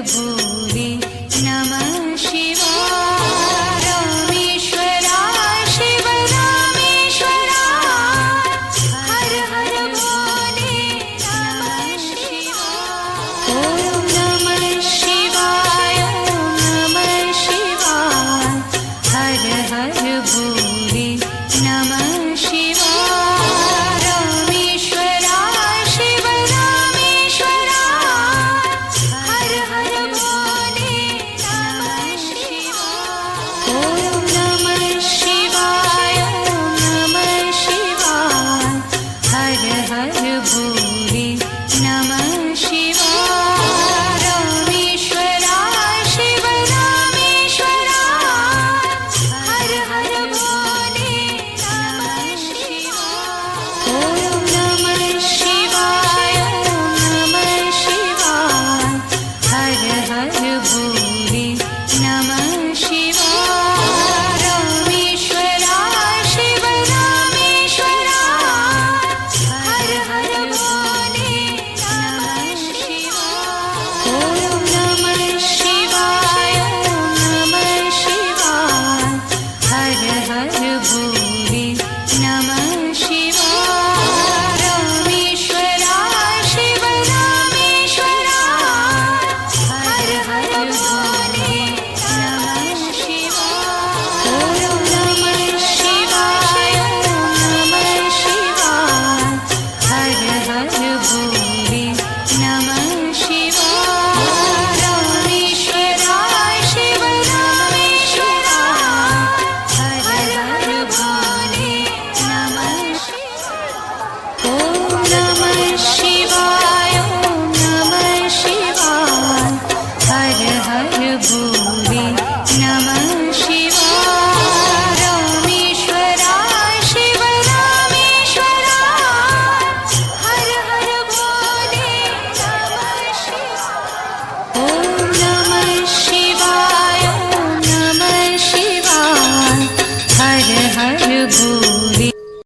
भूरि नमः शिवाय रामेश्वराय शिव रामेश्वराय हर हर भोले नमः शिवाय ॐ नमः शिवाय ॐ नमः शिवाय हर हर भोले नमः शिवाय रामेश्वराय शिव रामेश्वराय हर हर भोले नमः शिवाय ॐ नमः शिवाय ॐ नमः शिवाय हर हर भोले नमः शिवाय रामेश्वराय शिव रामेश्वराय हर हर भोले नमः शिवाय ॐ नमः शिवाय ॐ नमः शिवाय हर हर भोले नमः शिवाय रामेश्वराय शिव रामेश्वराय हर हर भोले नमः शिवाय ॐ नमः शिवाय ॐ नमः शिवाय हर हर भोले नमः शिवाय रामेश्वराय शिव रामेश्वराय हर हर भोले नमः शिवाय ॐ नमः शिवाय ॐ नमः शिवाय हर हर भोले नमः शिवाय रामेश्वराय शिव रामेश्वराय हर हर भोले नमः शिवाय ॐ नमः शिवाय ॐ नमः शिवाय हर हर भोले नमः शिवाय रामेश्वराय शिव रामेश्वराय हर हर भोले नमः शिवाय ॐ नमः शिवाय ॐ नमः शिवाय हर हर भोले